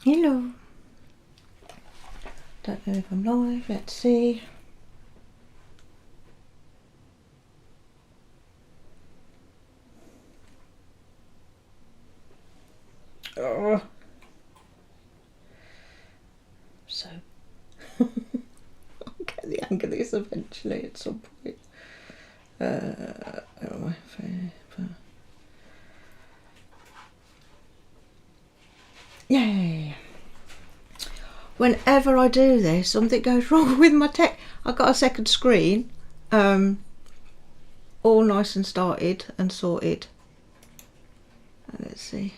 Hello. Don't know if I'm live. Let's see. Oh. So I'll get the hang of this eventually at some point. Yay! Whenever I do this, something goes wrong with my tech. I've got a second screen, all nice and started and sorted. Let's see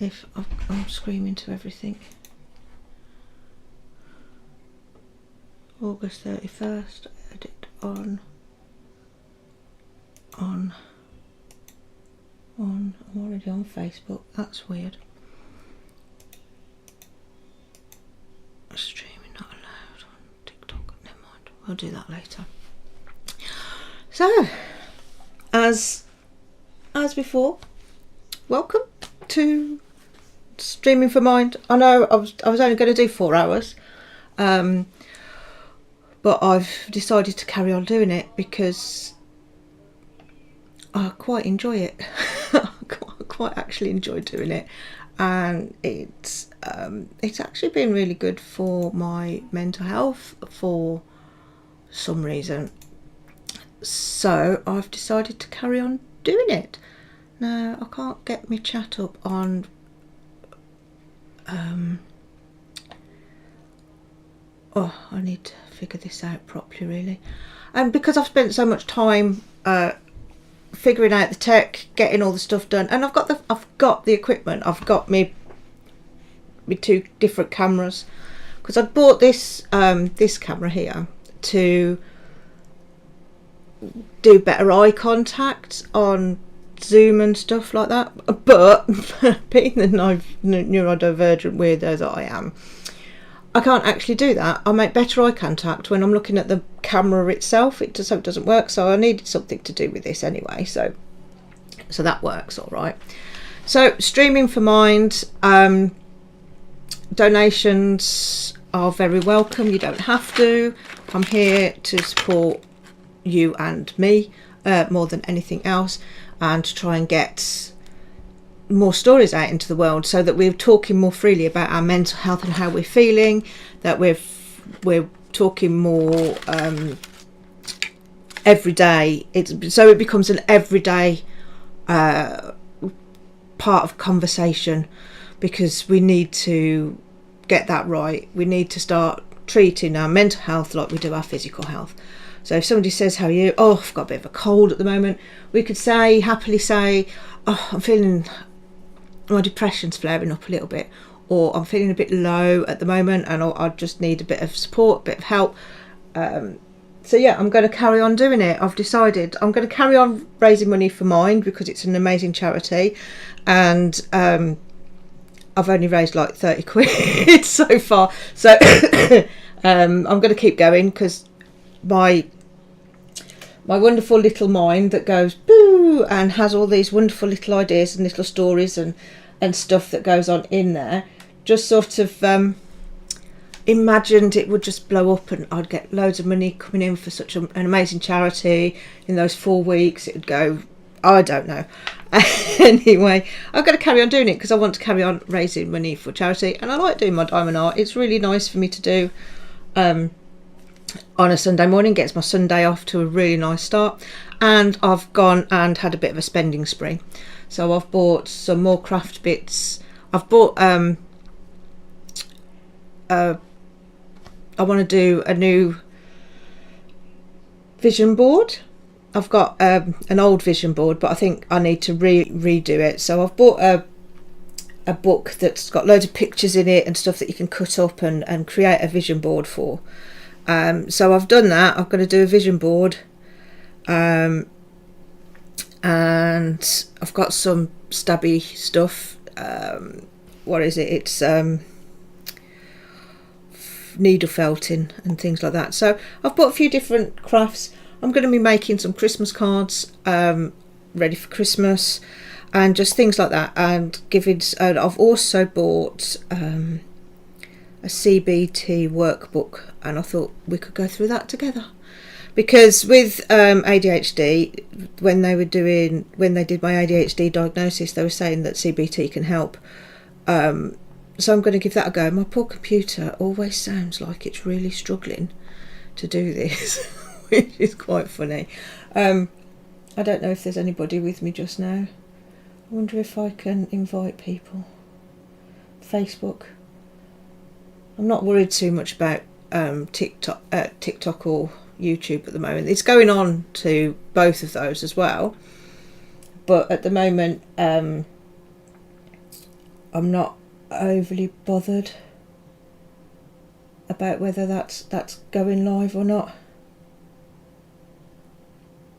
if I'm screaming to everything. August 31st, edit on. I'm already on Facebook. That's weird. Streaming not allowed on TikTok. Never mind. We'll do that later. So, as before, welcome to Streaming for Mind. I know I was only going to do 4 hours, but I've decided to carry on doing it because I quite enjoy it. I quite actually enjoy doing it, and it's actually been really good for my mental health for some reason. So I've decided to carry on doing it. Now I can't get my chat up on I need to figure this out properly, really, and because I've spent so much time figuring out the tech, getting all the stuff done, and I've got the equipment. I've got me 2 different cameras because I bought this this camera here to do better eye contact on Zoom and stuff like that. But being the neurodivergent weirdo that I am, I can't actually do that. I make better eye contact when I'm looking at the camera itself. It doesn't work, so I needed something to do with this anyway. So that works all right. So Streaming for Mind, donations are very welcome. You don't have to. I'm here to support you and me more than anything else, and to try and get more stories out into the world so that we're talking more freely about our mental health and how we're feeling, that we're talking more every day. So it becomes an everyday part of conversation, because we need to get that right. We need to start treating our mental health like we do our physical health. So if somebody says, how are you? Oh, I've got a bit of a cold at the moment. We could happily say, oh, I'm feeling, my depression's flaring up a little bit, or I'm feeling a bit low at the moment and I just need a bit of support, a bit of help. So yeah, I'm going to carry on doing it. I've decided I'm going to carry on raising money for Mind because it's an amazing charity, and I've only raised like 30 quid so far. So I'm going to keep going because my wonderful little mind that goes boo and has all these wonderful little ideas and little stories and stuff that goes on in there, just sort of imagined it would just blow up and I'd get loads of money coming in for such an amazing charity in those 4 weeks. It would go, I don't know. Anyway, I've got to carry on doing it because I want to carry on raising money for charity, and I like doing my diamond art. It's really nice for me to do on a Sunday morning. Gets my Sunday off to a really nice start, and I've gone and had a bit of a spending spree. So I've bought some more craft bits. I've bought I want to do a new vision board. I've got an old vision board, but I think I need to redo it. So I've bought a book that's got loads of pictures in it and stuff that you can cut up and create a vision board for. So I've done that. I'm going to do a vision board, and I've got some stabby stuff. What is it? It's needle felting and things like that. So I've bought a few different crafts. I'm going to be making some Christmas cards ready for Christmas, and just things like that. And I've also bought a CBT workbook, and I thought we could go through that together, because with ADHD, when they did my ADHD diagnosis, they were saying that CBT can help. So I'm going to give that a go. My poor computer always sounds like it's really struggling to do this, which is quite funny. I don't know if there's anybody with me just now. I wonder if I can invite people. Facebook. I'm not worried too much about TikTok or YouTube at the moment. It's going on to both of those as well, but at the moment I'm not overly bothered about whether that's going live or not.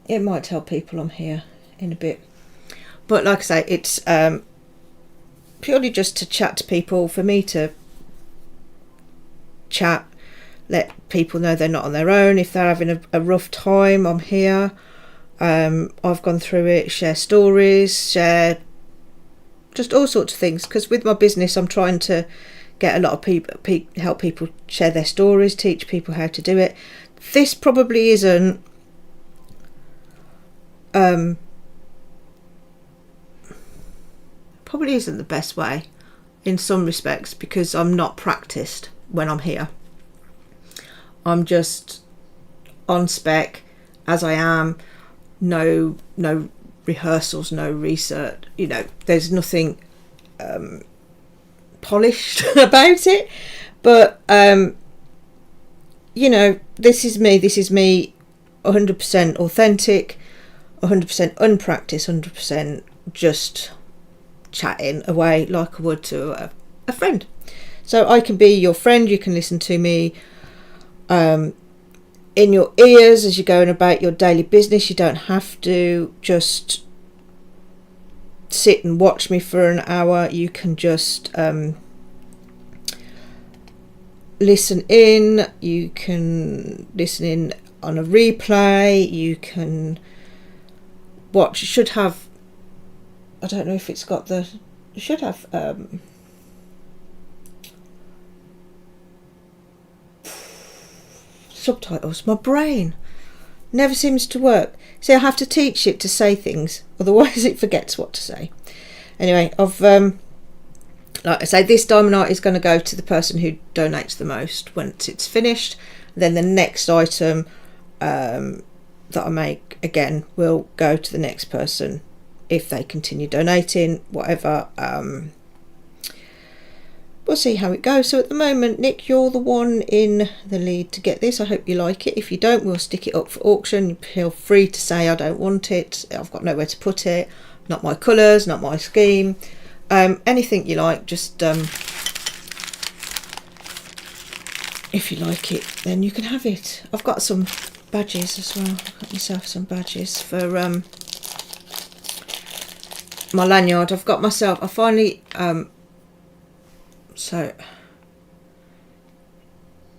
It might tell people I'm here in a bit, but like I say, it's purely just to chat to people, for me to chat, let people know they're not on their own. If they're having a rough time, I'm here. I've gone through it, share stories, share just all sorts of things, because with my business I'm trying to get a lot of people, help people share their stories, teach people how to do it. This probably isn't the best way in some respects, because I'm not practiced when I'm here. I'm just on spec as I am, no rehearsals, no research, there's nothing polished about it, but this is me 100% authentic, 100% unpracticed, 100% just chatting away like I would to a friend. So I can be your friend, you can listen to me in your ears as you're going about your daily business. You don't have to just sit and watch me for an hour. You can just listen in. You can listen in on a replay. You can watch. It should have, I don't know if it's got it should have subtitles. My brain never seems to work. See, I have to teach it to say things, otherwise it forgets what to say. Anyway, I've like I say, this diamond art is going to go to the person who donates the most once it's finished. Then the next item that I make again will go to the next person if they continue donating, whatever. We'll see how it goes. So at the moment, Nick, you're the one in the lead to get this. I hope you like it. If you don't, we'll stick it up for auction. Feel free to say I don't want it, I've got nowhere to put it, not my colours, not my scheme, anything you like. Just if you like it, then you can have it. I've got some badges as well. I've got myself some badges for my lanyard. I finally so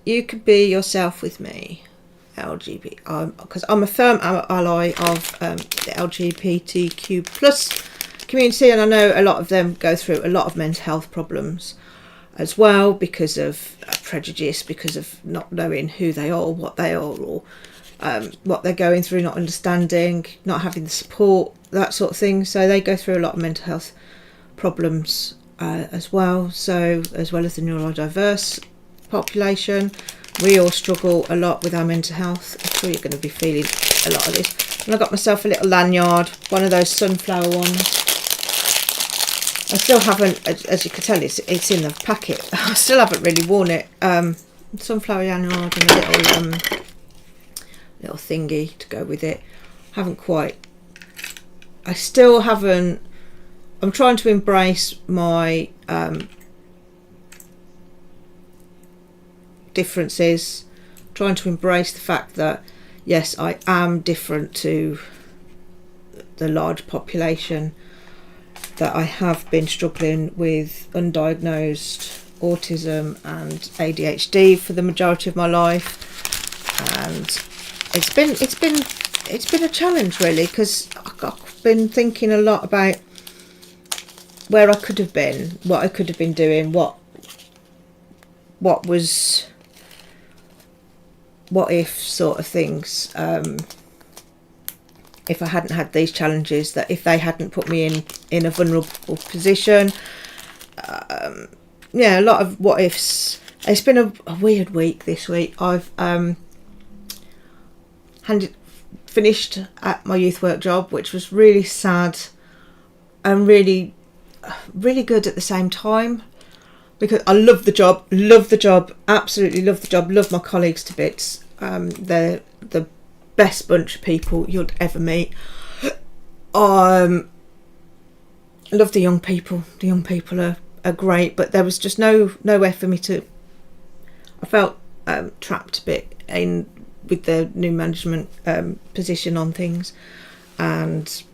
you could be yourself with me, LGBT, because I'm a firm ally of the LGBTQ plus community, and I know a lot of them go through a lot of mental health problems as well, because of prejudice, because of not knowing who they are, what they are, or what they're going through, not understanding, not having the support, that sort of thing. So they go through a lot of mental health problems as well. So as well as the neurodiverse population, we all struggle a lot with our mental health. I'm sure you're going to be feeling a lot of this. And I got myself a little lanyard, one of those sunflower ones. I still haven't, as you can tell, it's in the packet. I still haven't really worn it. Sunflower lanyard and a little thingy to go with it. I still haven't. I'm trying to embrace my differences, trying to embrace the fact that yes, I am different to the large population, that I have been struggling with undiagnosed autism and ADHD for the majority of my life, and it's been a challenge really, because I've been thinking a lot about where I could have been, what I could have been doing, what was, what if sort of things. If I hadn't had these challenges, that if they hadn't put me in a vulnerable position, a lot of what ifs. It's been a weird week this week. I've finished at my youth work job, which was really sad and really good at the same time, because I love the job, absolutely love the job, love my colleagues to bits. They're the best bunch of people you'd ever meet. Love the young people. The young people are great, but there was just no way for me to. I felt trapped a bit in with the new management position on things, and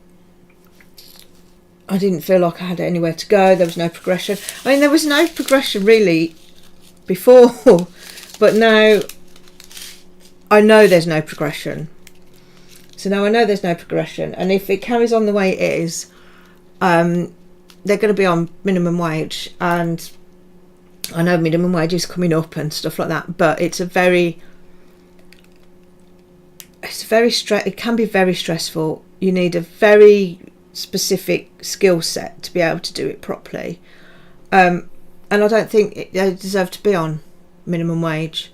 I didn't feel like I had anywhere to go. There was no progression. I mean, there was no progression really before, but now I know there's no progression. So now I know there's no progression, and if it carries on the way it is, they're going to be on minimum wage, and I know minimum wage is coming up and stuff like that, but it can be very stressful. You need a very specific skill set to be able to do it properly, and I don't think they deserve to be on minimum wage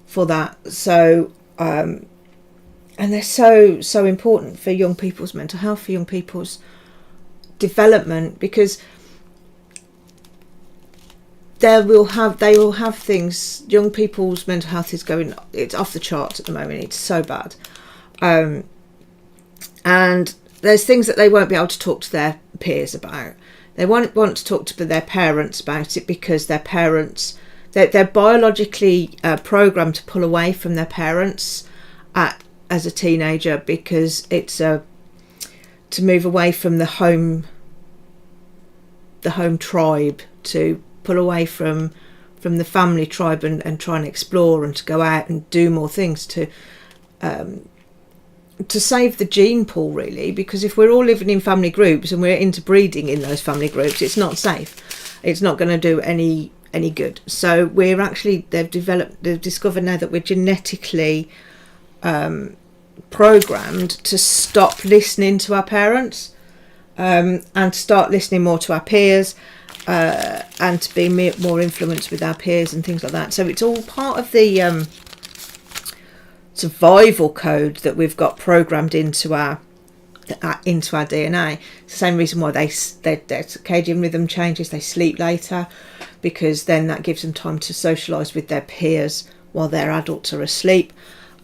for that. So and they're so important for young people's mental health, for young people's development, because they will have things. Young people's mental health it's off the charts at the moment. It's so bad, and there's things that they won't be able to talk to their peers about. They won't want to talk to their parents about it, because their parents, they're biologically programmed to pull away from their parents as a teenager, because it's to move away from the home tribe, to pull away from the family tribe and try and explore and to go out and do more things to save the gene pool, really, because if we're all living in family groups and we're interbreeding in those family groups, it's not safe. It's not going to do any good. So they've discovered now that we're genetically programmed to stop listening to our parents, and start listening more to our peers, and to be more influenced with our peers and things like that. So it's all part of the survival code that we've got programmed into our DNA. It's the same reason why their circadian rhythm changes. They sleep later, because then that gives them time to socialise with their peers while their adults are asleep.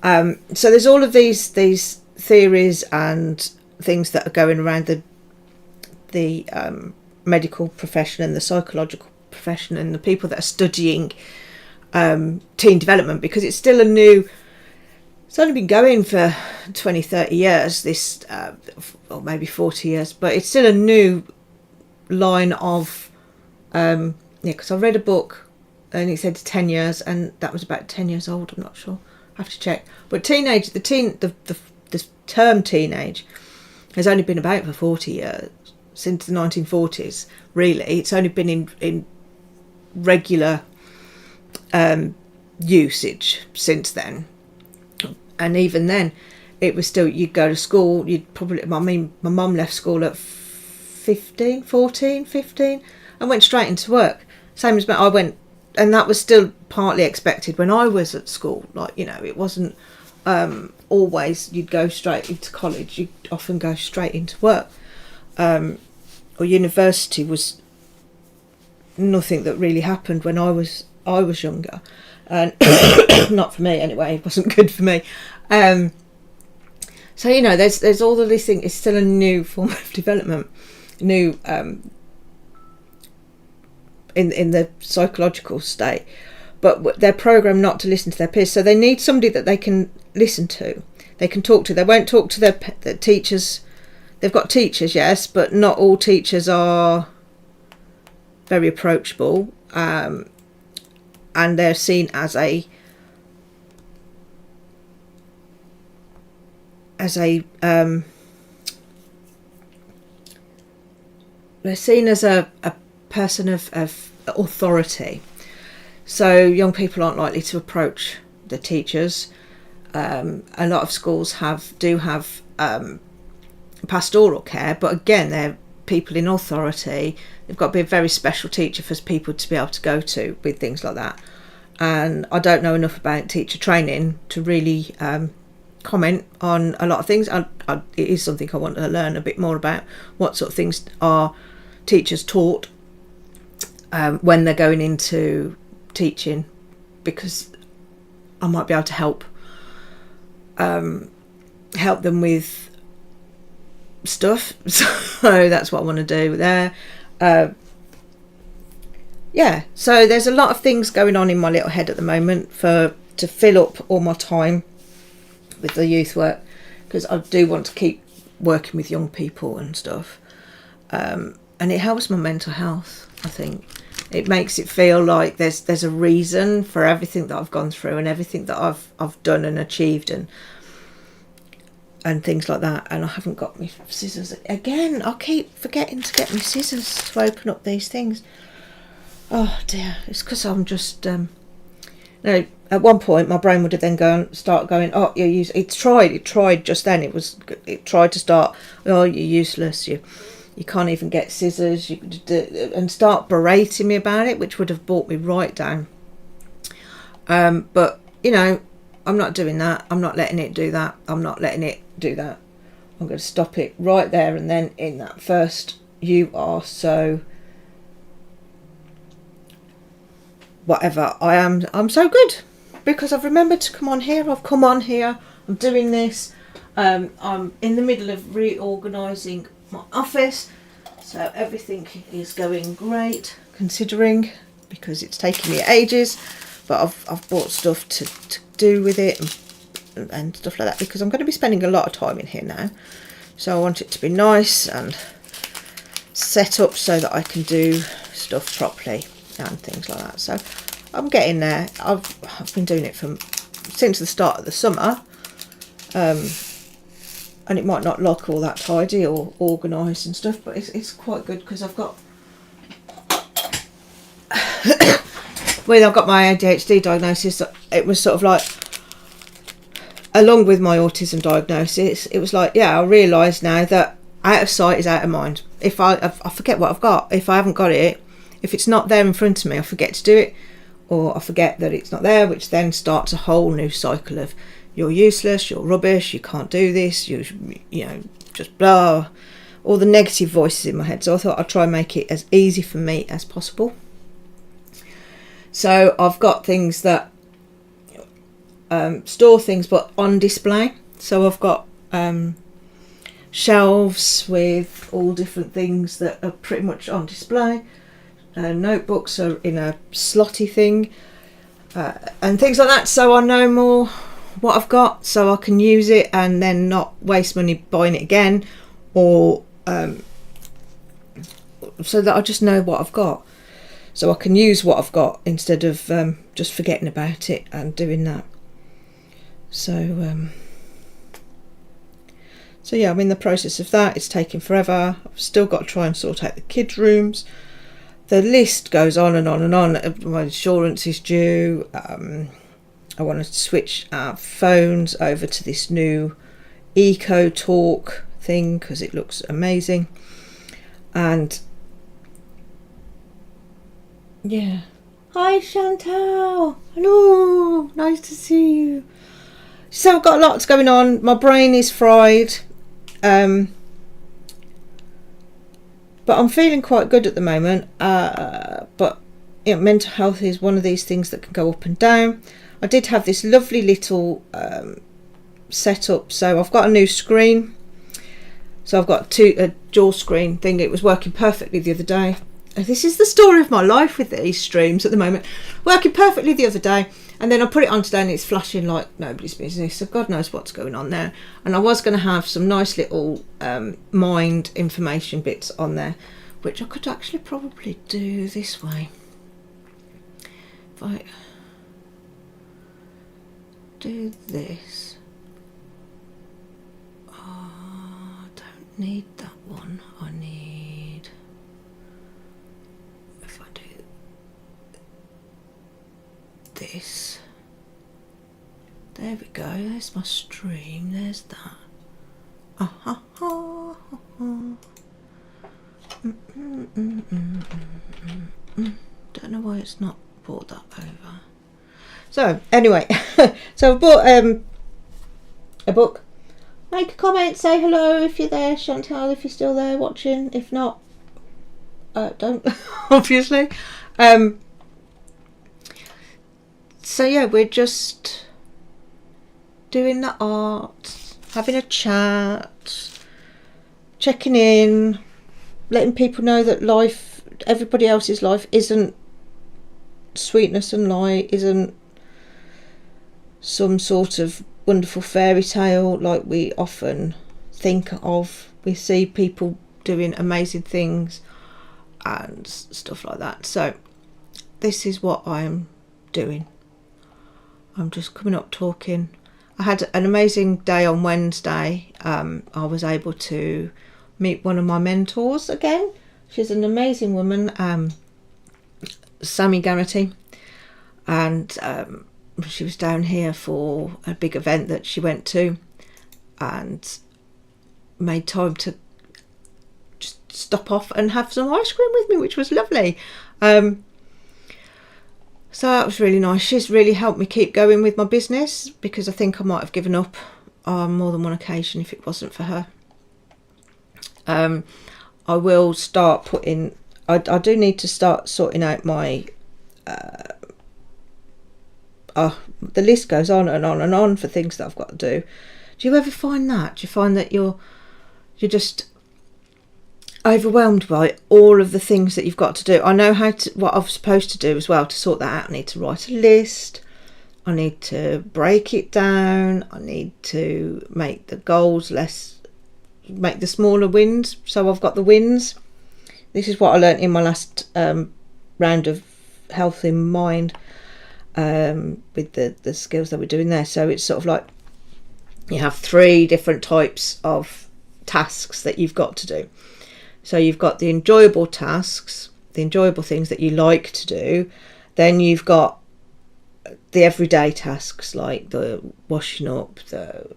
So there's all of these theories and things that are going around the medical profession and the psychological profession and the people that are studying teen development, because it's still it's only been going for 20, 30 years, or maybe 40 years, but it's still a new line of, because I read a book and it said 10 years, and that was about 10 years old, I'm not sure, I have to check. But the term teenage has only been about for 40 years, since the 1940s, really. It's only been in regular usage since then. And even then, it was still, you'd go to school, my mum left school at 15, and went straight into work. Same as I went, and that was still partly expected when I was at school. Like, it wasn't always you'd go straight into college. You'd often go straight into work. Or university was nothing that really happened when I was younger, and not for me anyway. It wasn't good for me. So there's all of these things. It's still a new form of development, new in the psychological state, but they're programmed not to listen to their peers. So they need somebody that they can listen to, they can talk to. They won't talk to their teachers. They've got teachers, yes, but not all teachers are very approachable, and they're seen as a they're seen as a person of authority. So young people aren't likely to approach the teachers. A lot of schools do have pastoral care, but again, they're people in authority. They've got to be a very special teacher for people to be able to go to with things like that. And I don't know enough about teacher training to really comment on a lot of things. It is something I want to learn a bit more about. What sort of things are teachers taught when they're going into teaching, because I might be able to help them with stuff. So that's what I want to do there. So there's a lot of things going on in my little head at the moment to fill up all my time with the youth work, because I do want to keep working with young people and stuff, and it helps my mental health. I think it makes it feel like there's a reason for everything that I've gone through and everything that I've done and achieved and things like that. And I haven't got my scissors again. I keep forgetting to get my scissors to open up these things. Oh dear, it's because I'm just no. At one point, my brain would have then start going. Oh, it tried just then. It tried to start. Oh, you're useless. You can't even get scissors. And start berating me about it, which would have brought me right down. But I'm not doing that. I'm not letting it do that. I'm not letting it do that. I'm going to stop it right there and then in that first. You are so. Whatever I am, I'm so good because I've remembered to come on here. I've come on here. I'm doing this. I'm in the middle of reorganising my office, so everything is going great considering, because it's taken me ages. But I've bought stuff to do with it and stuff like that, because I'm going to be spending a lot of time in here now. So I want it to be nice and set up so that I can do stuff properly and things like that. So I'm getting there. I've been doing it since the start of the summer, and it might not look all that tidy or organised and stuff, but it's quite good because I've got when I got my ADHD diagnosis, it was sort of like, along with my autism diagnosis, it was like, I realise now that out of sight is out of mind. If I forget what I've got, if I haven't got it, if it's not there in front of me, I forget to do it, or I forget that it's not there, which then starts a whole new cycle of you're useless, you're rubbish, you can't do this, you just blah, all the negative voices in my head. So I thought I'd try and make it as easy for me as possible. So I've got things that store things but on display. So I've got shelves with all different things that are pretty much on display. Notebooks are in a slotty thing, and things like that, so I know more what I've got, so I can use it and then not waste money buying it again, or so that I just know what I've got, so I can use what I've got instead of just forgetting about it and doing that. So yeah, I'm in the process of that. It's taking forever. I've still got to try and sort out the kids' rooms. The list goes on and on and on. My insurance is due. I want to switch our phones over to this new Eco Talk thing because it looks amazing. And yeah. Hi Chantal. Hello. Nice to see you. So I've got lots going on. My brain is fried. But I'm feeling quite good at the moment. But mental health is one of these things that can go up and down. I did have this lovely little setup. So I've got a new screen. So I've got a dual screen thing. It was working perfectly the other day. This is the story of my life with these streams at the moment. Working perfectly the other day. And then I put it on today and it's flashing like nobody's business. So God knows what's going on there. And I was going to have some nice little mind information bits on there, which I could actually probably do this way. If I do this. Oh, I don't need that one. I need there we go. There's my stream. There's that. Don't know why it's not brought that over. So anyway, so I've bought a book. Make a comment, say hello if you're there, Chantal, if you're still there watching. If not, don't, obviously. So yeah, we're just doing the art, having a chat, checking in, letting people know that life, everybody else's life, isn't sweetness and light, isn't some sort of wonderful fairy tale like we often think of. We see people doing amazing things and stuff like that. So this is what I'm doing. I'm just coming up talking. I had an amazing day on Wednesday. I was able to meet one of my mentors again. She's an amazing woman, Sammy Garrity, and she was down here for a big event that she went to and made time to just stop off and have some ice cream with me, which was lovely. So that was really nice. She's really helped me keep going with my business, because I think I might have given up on more than one occasion if it wasn't for her. I will start putting, I do need to start sorting out my, the list goes on and on and on for things that I've got to do. Do you ever find that? Do you find that you're just overwhelmed by all of the things that you've got to do? I know what I'm supposed to do as well to sort that out. I need to write a list. I need to break it down. I need to make the goals make the smaller wins, so I've got the wins. This is what I learnt in my last round of Health in Mind, with the skills that we're doing there. So it's sort of like you have 3 different types of tasks that you've got to do. So you've got the enjoyable tasks, the enjoyable things that you like to do. Then you've got the everyday tasks, like the washing up, the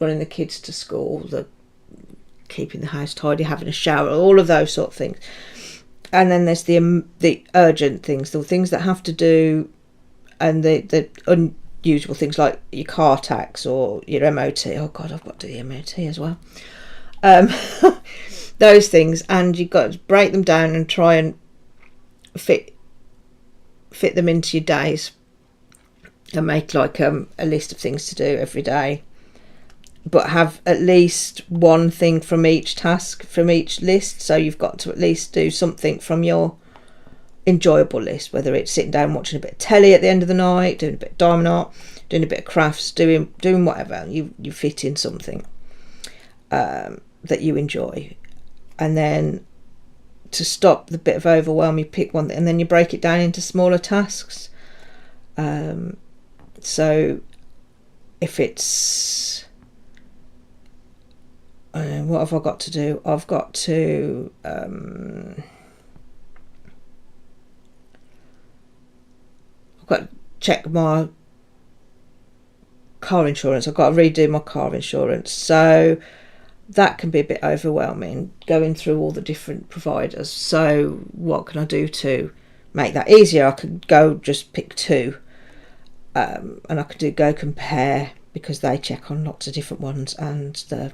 running the kids to school, the keeping the house tidy, having a shower, all of those sort of things. And then there's the urgent things, the things that have to do, and the unusual things like your car tax or your MOT. Oh God, I've got to do the MOT as well. Those things, and you've got to break them down and try and fit them into your days, and make like a list of things to do every day, but have at least one thing from each task, from each list. So you've got to at least do something from your enjoyable list, whether it's sitting down watching a bit of telly at the end of the night, doing a bit of diamond art, doing a bit of crafts, doing whatever. You fit in something that you enjoy. And then to stop the bit of overwhelm, you pick one and then you break it down into smaller tasks. So if it's what have I got to do? I've got to check my car insurance. I've got to redo my car insurance, so that can be a bit overwhelming, going through all the different providers. So what can I do to make that easier? I could go just pick 2, and I could do Go Compare, because they check on lots of different ones, and the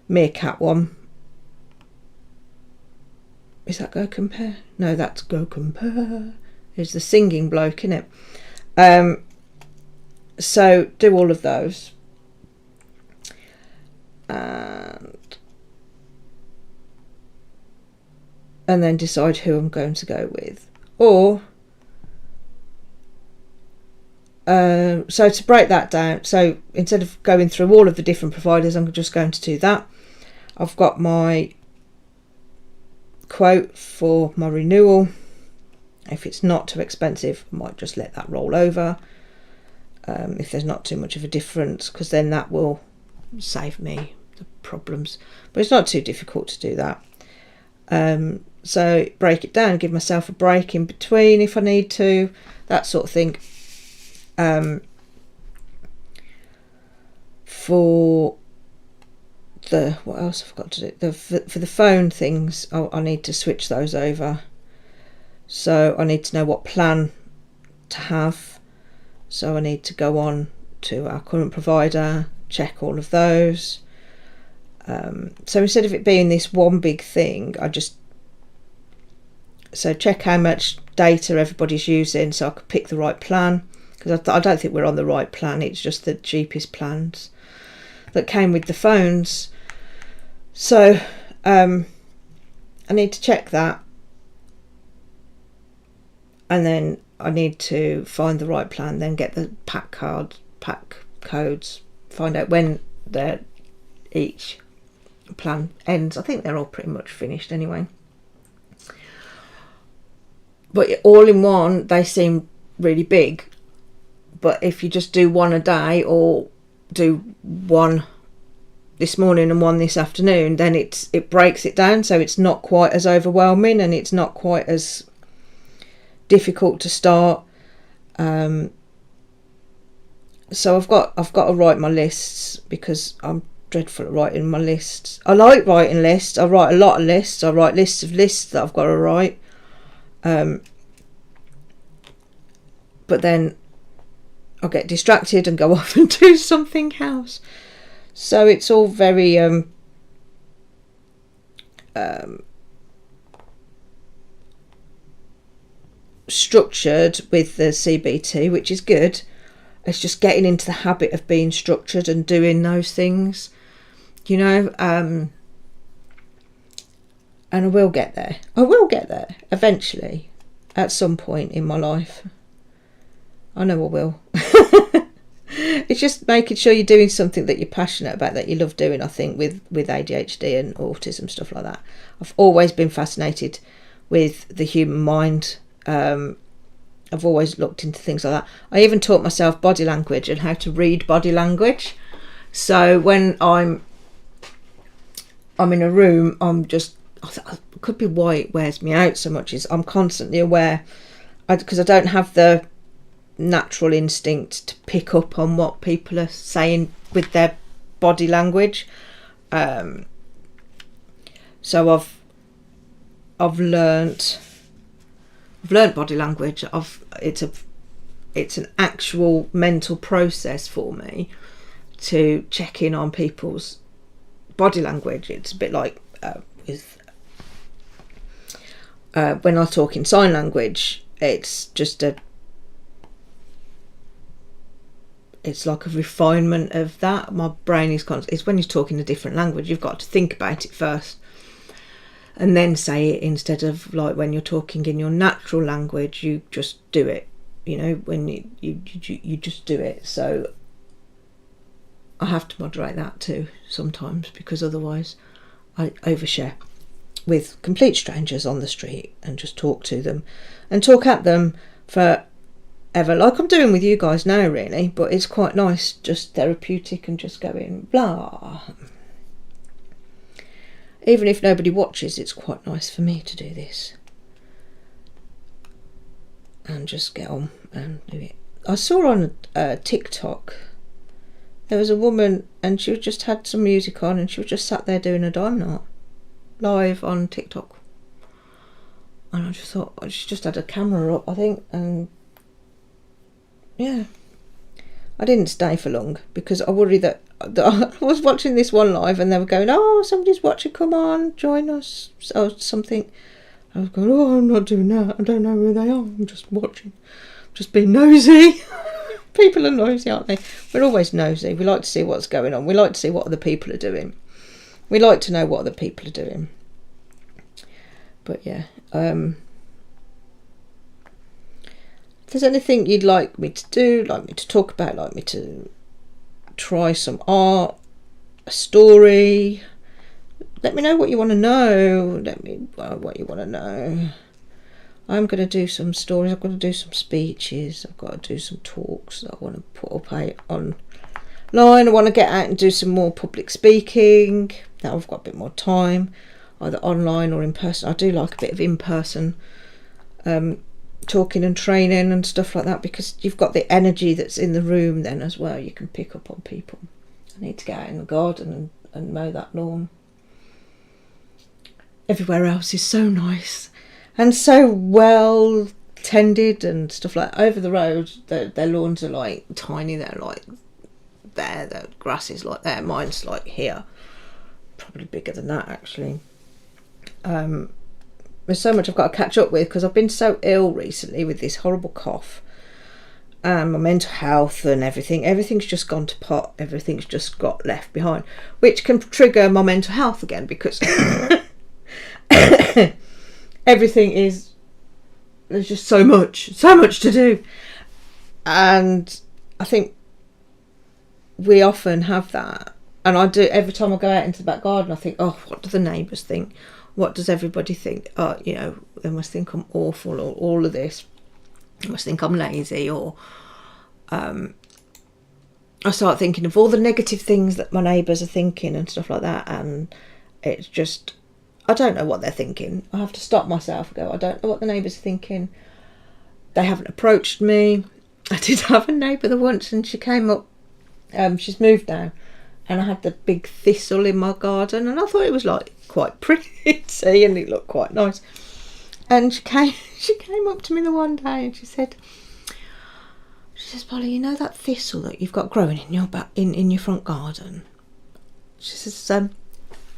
Meerkat one, is that Go Compare? No, that's Go Compare. It's the singing bloke, isn't it? So do all of those, and then decide who I'm going to go with. Or so to break that down, so instead of going through all of the different providers, I'm just going to do that. I've got my quote for my renewal. If it's not too expensive, I might just let that roll over, if there's not too much of a difference, because then that will save me the problems. But it's not too difficult to do that. So break it down, give myself a break in between if I need to, that sort of thing. For what else I've got to do, for the phone things, I need to switch those over. So I need to know what plan to have. So I need to go on to our current provider, check all of those. So instead of it being this one big thing, so check how much data everybody's using so I could pick the right plan, because I don't think we're on the right plan. It's just the cheapest plans that came with the phones. So I need to check that, and then I need to find the right plan, then get the pack codes, find out when each plan ends. I think they're all pretty much finished anyway. But all in one, they seem really big. But if you just do one a day, or do one this morning and one this afternoon, then it breaks it down, so it's not quite as overwhelming and it's not quite as difficult to start. So I've got to write my lists, because I'm dreadful at writing my lists. I like writing lists. I write a lot of lists. I write lists of lists that I've got to write. But then I'll get distracted and go off and do something else. So it's all very structured with the CBT, which is good. It's just getting into the habit of being structured and doing those things, and I will get there. I will get there eventually, at some point in my life. I know I will. It's just making sure you're doing something that you're passionate about, that you love doing. I think with ADHD and autism, stuff like that, I've always been fascinated with the human mind. I've always looked into things like that. I even taught myself body language and how to read body language. So when I'm in a room, it could be why it wears me out so much, is I'm constantly aware, because I don't have the natural instinct to pick up on what people are saying with their body language. So I've learnt body language. It's an actual mental process for me to check in on people's body language. It's a bit like when I talk in sign language, it's like a refinement of that. My brain it's when you're talking a different language, you've got to think about it first and then say it, instead of like when you're talking in your natural language, you just do it. When you just do it. So I have to moderate that too sometimes, because otherwise I overshare with complete strangers on the street and just talk to them and talk at them forever, like I'm doing with you guys now, really. But it's quite nice, just therapeutic, and just going blah. Even if nobody watches, it's quite nice for me to do this and just get on and do it. I saw on TikTok, there was a woman and she just had some music on and she was just sat there doing a dime knot live on TikTok. And I just thought, she just had a camera up, I think, and yeah. I didn't stay for long because I worried that I was watching this one live and they were going, oh, somebody's watching, come on, join us, or something. I was going, oh, I'm not doing that, I don't know where they are, I'm just watching, just being nosy. People are nosy, aren't they? We're always nosy. We like to see what's going on. We like to see what other people are doing. We like to know what other people are doing. But yeah, if there's anything you'd like me to do, like me to talk about, like me to try some art, a story, let me know what you want to know. Let me what you want to know. I'm going to do some stories. I've got to do some speeches. I've got to do some talks that I want to put up online. I want to get out and do some more public speaking. Now I've got a bit more time, either online or in person. I do like a bit of in-person talking and training and stuff like that, because you've got the energy that's in the room then as well. You can pick up on people I need to get out in the garden and mow that lawn. Everywhere else is so nice and so well tended and stuff like that. Over the road, their lawns are like tiny. They're like there. The grass is like there. Mine's like here, probably bigger than that actually. There's so much I've got to catch up with because I've been so ill recently with this horrible cough. My mental health and everything's just gone to pot. Everything's just got left behind, which can trigger my mental health again because there's just so much to do. And I think we often have that. And I do, every time I go out into the back garden, I think, oh, what do the neighbours think? What does everybody think? Oh, you know, they must think I'm awful or all of this. They must think I'm lazy or... I start thinking of all the negative things that my neighbours are thinking and stuff like that. And it's just... I don't know what they're thinking. I have to stop myself and go, I don't know what the neighbours are thinking. They haven't approached me. I did have a neighbour once and she came up. She's moved now. And I had the big thistle in my garden. And I thought it was like quite pretty and it looked quite nice. And she came up to me the one day and she says, Polly, you know that thistle that you've got growing in your in your front garden? She says, do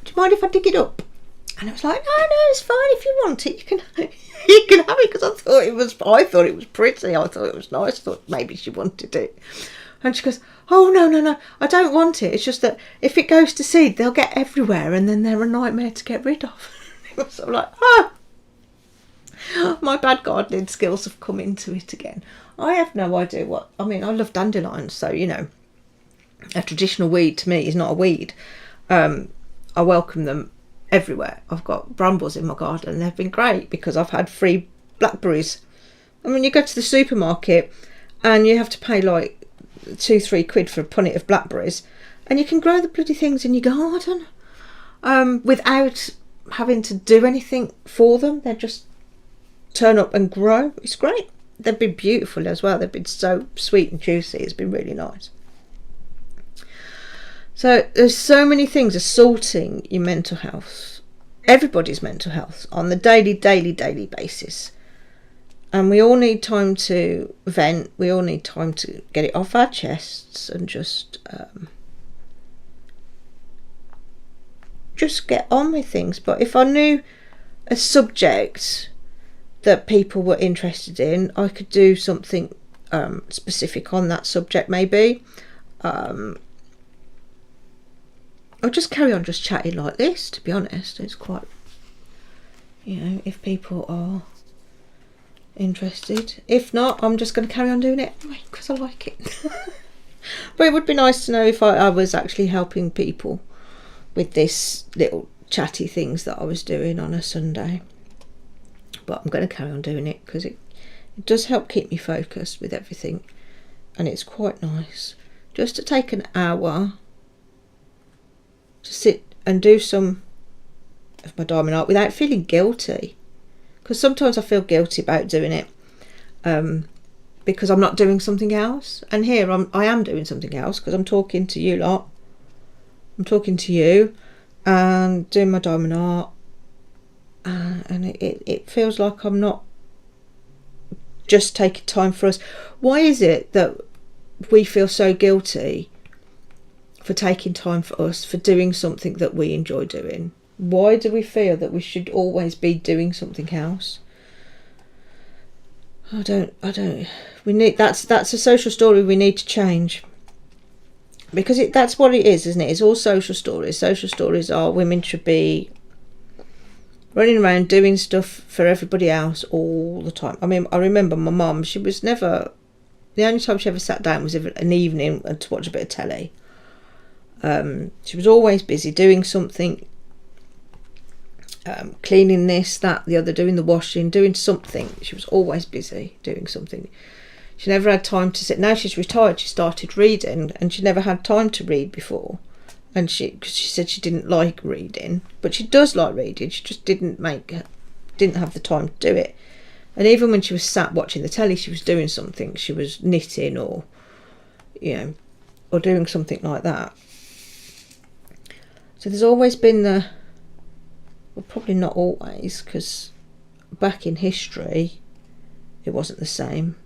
you mind if I dig it up? And I was like, no, it's fine. If you want it, you can have it. Because I thought it was pretty. I thought it was nice. I thought maybe she wanted it. And she goes, oh, no, I don't want it. It's just that if it goes to seed, they'll get everywhere and then they're a nightmare to get rid of. It was sort of like, my bad gardening skills have come into it again. I have no idea I love dandelions. So, you know, a traditional weed to me is not a weed. I welcome them everywhere. I've got brambles in my garden and they've been great because I've had free blackberries. I mean, you go to the supermarket and you have to pay like 2-3 quid for a punnet of blackberries and you can grow the bloody things in your garden without having to do anything for them. They just turn up and grow. It's great. They've been beautiful as well. They've been so sweet and juicy. It's been really nice. So there's so many things assaulting your mental health, everybody's mental health on the daily basis. And we all need time to vent. We all need time to get it off our chests and just get on with things. But if I knew a subject that people were interested in, I could do something specific on that subject maybe. I'll just carry on just chatting like this, to be honest. It's quite, you know, if people are interested. If not, I'm just going to carry on doing it anyway because I like it. But it would be nice to know if I was actually helping people with this little chatty things that I was doing on a Sunday. But I'm going to carry on doing it because it does help keep me focused with everything. And it's quite nice just to take an hour to sit and do some of my diamond art without feeling guilty, because sometimes I feel guilty about doing it because I'm not doing something else. And here I am doing something else because I'm talking to you lot. I'm talking to you and doing my diamond art, and it feels like I'm not just taking time for us. Why is it that we feel so guilty for taking time for us, for doing something that we enjoy doing? Why do we feel that we should always be doing something else? I don't. We need, that's a social story we need to change, because that's what it is, isn't it? It's all social stories. Social stories are women should be running around doing stuff for everybody else all the time. I mean, I remember my mum, she was never, the only time she ever sat down was an evening to watch a bit of telly. She was always busy doing something, cleaning this, that, the other, doing the washing, doing something. She was always busy doing something. She never had time to sit. Now she's retired, she started reading, and she never had time to read before. And cause she said she didn't like reading, but she does like reading. She just didn't have the time to do it. And even when she was sat watching the telly, she was doing something. She was knitting or, you know, or doing something like that. So there's always been well, probably not always, because back in history it wasn't the same.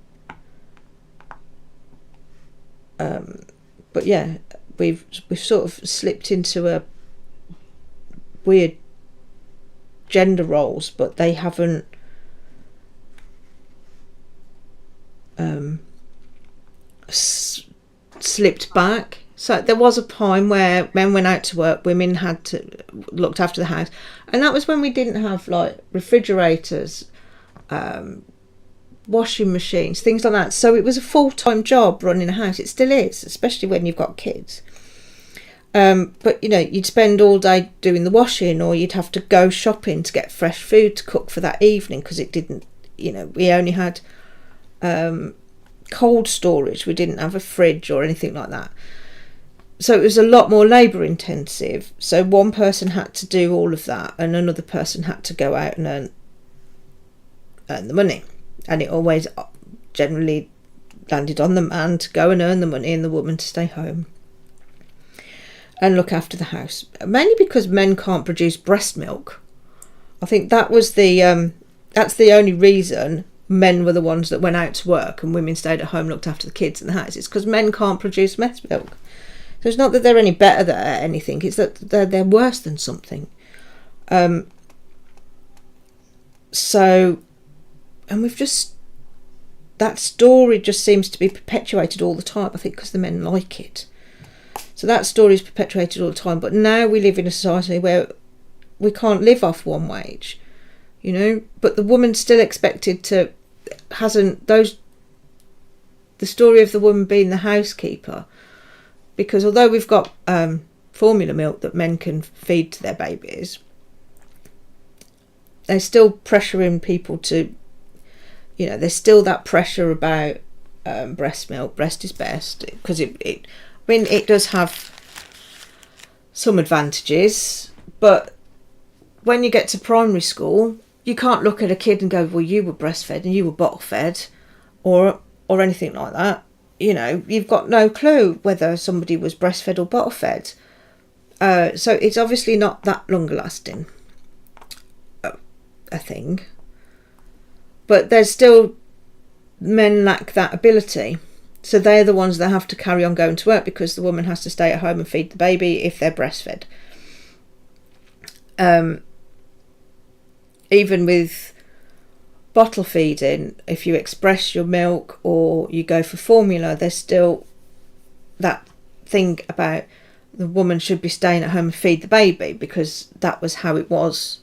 But yeah, we've sort of slipped into a weird gender roles, but they haven't slipped back. So there was a time where men went out to work, women had to looked after the house, and that was when we didn't have like refrigerators, washing machines, things like that. So it was a full-time job running a house. It still is, especially when you've got kids. But you know, you'd spend all day doing the washing, or you'd have to go shopping to get fresh food to cook for that evening, because it didn't, you know, we only had cold storage. We didn't have a fridge or anything like that. So it was a lot more labour intensive. So one person had to do all of that, and another person had to go out and earn the money. And it always generally landed on the man to go and earn the money, and the woman to stay home and look after the house. Mainly because men can't produce breast milk. I think that was that's the only reason men were the ones that went out to work and women stayed at home, looked after the kids in the house. It's because men can't produce breast milk. So it's not that they're any better at anything, it's that they're worse than something. So, and we've just, that story just seems to be perpetuated all the time, I think because the men like it. So that story is perpetuated all the time. But now we live in a society where we can't live off one wage, you know, but the woman's still expected to, the story of the woman being the housekeeper, because although we've got formula milk that men can feed to their babies, there's still pressuring people to, you know, there's still that pressure about breast milk. Breast is best, because it does have some advantages, but when you get to primary school, you can't look at a kid and go, well, you were breastfed and you were bottle fed, or anything like that. You know, you've got no clue whether somebody was breastfed or bottle fed. So it's obviously not that longer lasting a thing. But there's still, men lack that ability. So they're the ones that have to carry on going to work, because the woman has to stay at home and feed the baby if they're breastfed. Even with bottle feeding, if you express your milk or you go for formula, there's still that thing about the woman should be staying at home and feed the baby, because that was how it was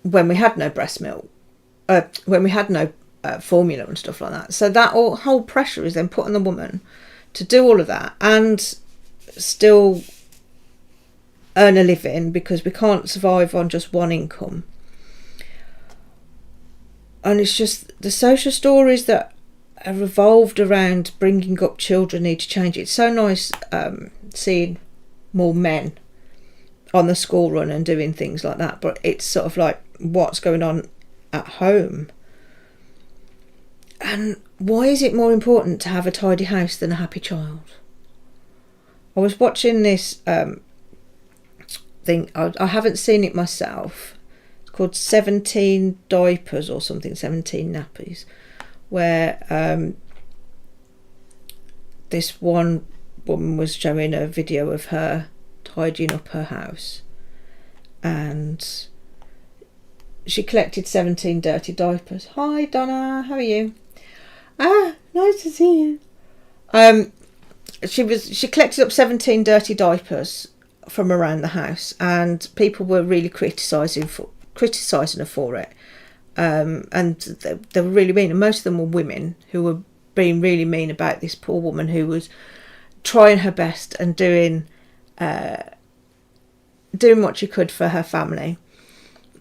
when we had no breast milk, when we had no formula and stuff like that. So that whole pressure is then put on the woman to do all of that and still earn a living, because we can't survive on just one income. And it's just the social stories that are revolved around bringing up children need to change. It's so nice seeing more men on the school run and doing things like that, but it's sort of like, what's going on at home? And why is it more important to have a tidy house than a happy child? I was watching this thing, I haven't seen it myself. It's called 17 Diapers or something, 17 Nappies, where this one woman was showing a video of her tidying up her house, and she collected 17 dirty diapers. Hi Donna, how are you? Nice to see you. She collected up 17 dirty diapers from around the house, and people were really criticising her for it. And they were really mean, and most of them were women who were being really mean about this poor woman who was trying her best and doing what she could for her family.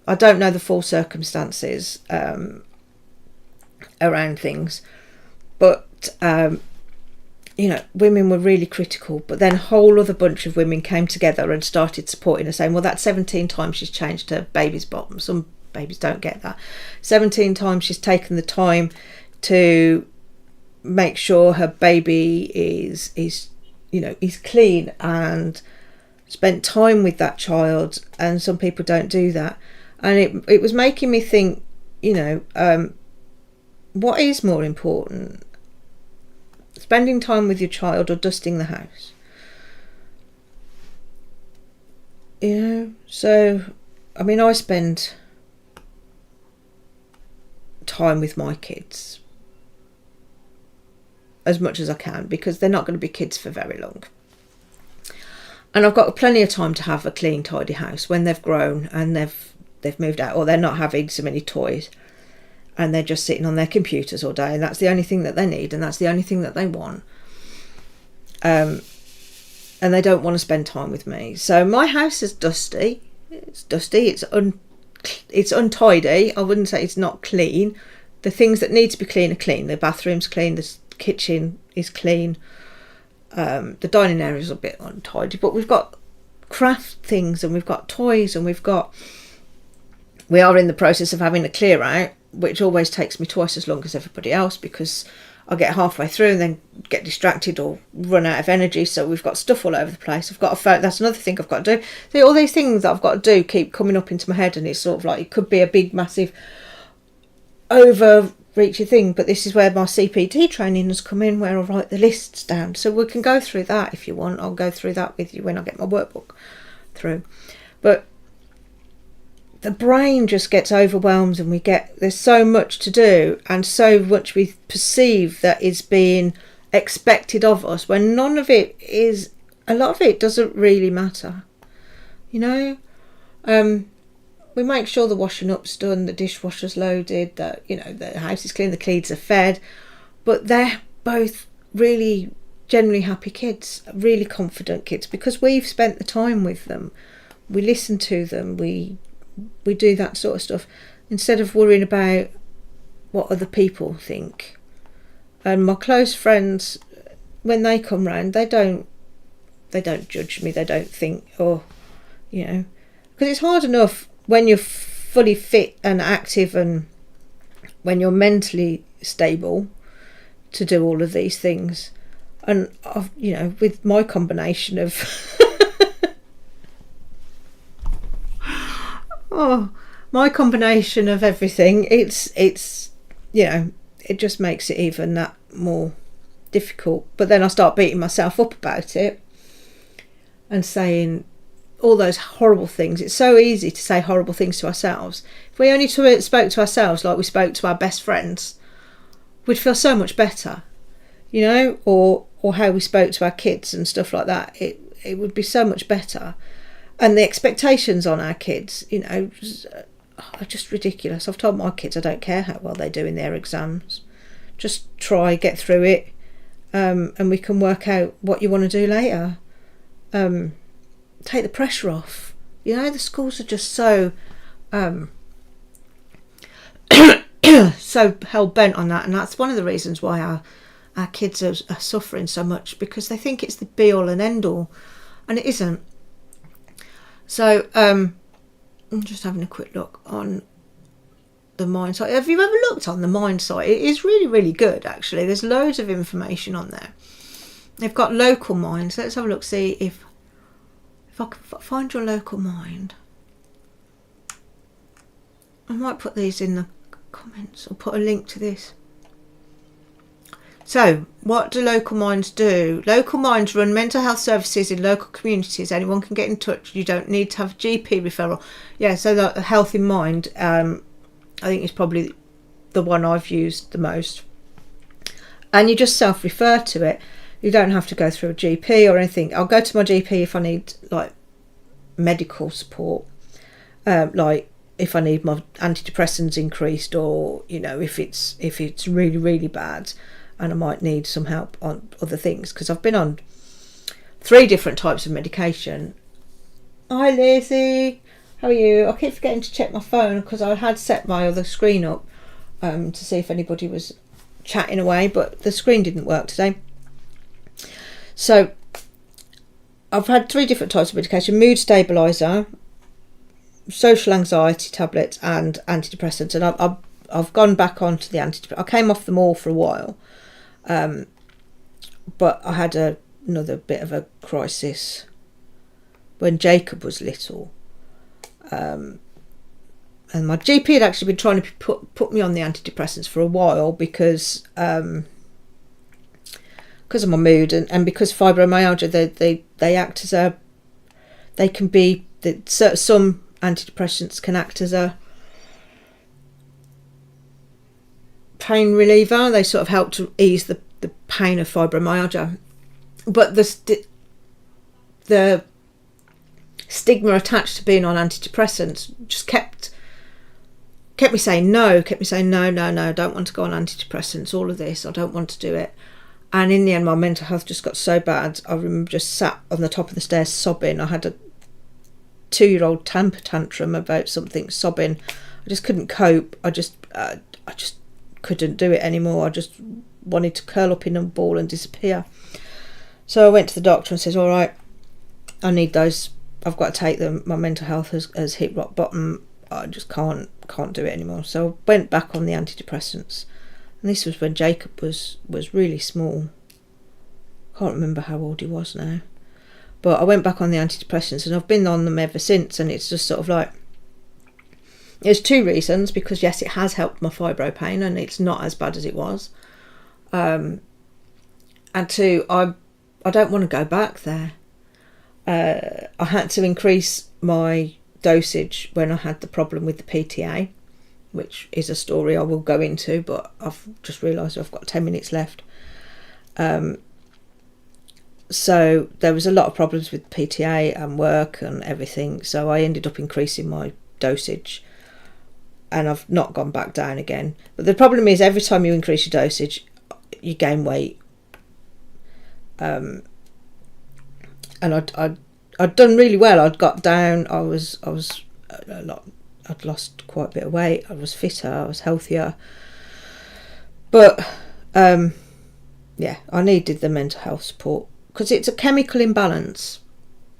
I don't know the full circumstances around things, but you know, women were really critical. But then a whole other bunch of women came together and started supporting her, saying, well, that's 17 times she's changed her baby's bottom. Some babies don't get that. 17 times she's taken the time to make sure her baby is clean and spent time with that child, and some people don't do that. And it was making me think, what is more important, spending time with your child or dusting the house? So I spend time with my kids as much as I can, because they're not going to be kids for very long, and I've got plenty of time to have a clean, tidy house when they've grown and they've moved out, or they're not having so many toys and they're just sitting on their computers all day, and that's the only thing that they need, and that's the only thing that they want, and they don't want to spend time with me. So my house is dusty. It's dusty. It's untidy. I wouldn't say it's not clean. The things that need to be clean are clean. The bathroom's clean. The kitchen is clean. The dining area is a bit untidy, but we've got craft things, and we've got toys, and we are in the process of having a clear out, which always takes me twice as long as everybody else, because I get halfway through and then get distracted or run out of energy. So we've got stuff all over the place. I've got a phone. That's another thing I've got to do. See, all these things that I've got to do keep coming up into my head, and it's sort of like it could be a big, massive, overreaching thing. But this is where my CPD training has come in, where I write the lists down. So we can go through that if you want. I'll go through that with you when I get my workbook through. But the brain just gets overwhelmed, and there's so much to do, and so much we perceive that is being expected of us, when none of it is. A lot of it doesn't really matter, we make sure the washing up's done, the dishwasher's loaded, that the house is clean, the kids are fed, but they're both really generally happy kids, really confident kids, because we've spent the time with them, we listen to them, we do that sort of stuff, instead of worrying about what other people think. And my close friends, when they come round, they don't judge me. They don't think, because it's hard enough when you're fully fit and active, and when you're mentally stable to do all of these things. And with my combination of my combination of everything, it just makes it even that more difficult. But then I start beating myself up about it and saying all those horrible things. It's so easy to say horrible things to ourselves. If we only spoke to ourselves like we spoke to our best friends, we'd feel so much better, or how we spoke to our kids and stuff like that. It would be so much better. And the expectations on our kids, are just ridiculous. I've told my kids I don't care how well they do in their exams. Just try, get through it, and we can work out what you want to do later. Take the pressure off. The schools are just so so hell-bent on that, and that's one of the reasons why our kids are suffering so much, because they think it's the be-all and end-all, and it isn't. So I'm just having a quick look on the Mind site. Have you ever looked on the Mind site? It is really, really good, actually. There's loads of information on there. They've got local minds. Let's have a look, see if I can find your local mind. I might put these in the comments, or put a link to this. So, what do local minds do? Local minds run mental health services in local communities. Anyone can get in touch. You don't need to have a GP referral. Yeah, so the Health in Mind, I think is probably the one I've used the most. And you just self-refer to it. You don't have to go through a GP or anything. I'll go to my GP if I need medical support, like if I need my antidepressants increased, or if it's really, really bad, and I might need some help on other things, because I've been on 3 different types of medication. Hi Lizzie, how are you? I keep forgetting to check my phone, because I had set my other screen up to see if anybody was chatting away, but the screen didn't work today. So I've had 3 different types of medication: mood stabiliser, social anxiety tablets, and antidepressants. And I've gone back onto the antidepressants. I came off them all for a while, but I had another bit of a crisis when Jacob was little. And my GP had actually been trying to put me on the antidepressants for a while because of my mood and because fibromyalgia, they act as a, they can be, some antidepressants can act as a pain reliever. They sort of help to ease the pain of fibromyalgia, but the stigma attached to being on antidepressants just kept me saying no, I don't want to go on antidepressants, all of this, I don't want to do it. And in the end, my mental health just got so bad. I remember just sat on the top of the stairs sobbing. I had a 2-year-old temper tantrum about something, sobbing. I just couldn't cope. I just couldn't do it anymore. I just wanted to curl up in a ball and disappear. So I went to the doctor and says, all right, I need those, I've got to take them. My mental health has hit rock bottom. I just can't do it anymore. So I went back on the antidepressants. And this was when Jacob was really small. Can't remember how old he was now. But I went back on the antidepressants and I've been on them ever since. And it's just sort of like, there's 2 reasons. Because yes, it has helped my fibro pain and it's not as bad as it was. And 2, I don't want to go back there. I had to increase my dosage when I had the problem with the PTA, which is a story I will go into, but I've just realised I've got 10 minutes left. So there was a lot of problems with PTA and work and everything, so I ended up increasing my dosage and I've not gone back down again. But the problem is every time you increase your dosage you gain weight. And I'd done really well. I'd got down. I was a lot. I'd lost quite a bit of weight. I was fitter. I was healthier. But yeah, I needed the mental health support because it's a chemical imbalance.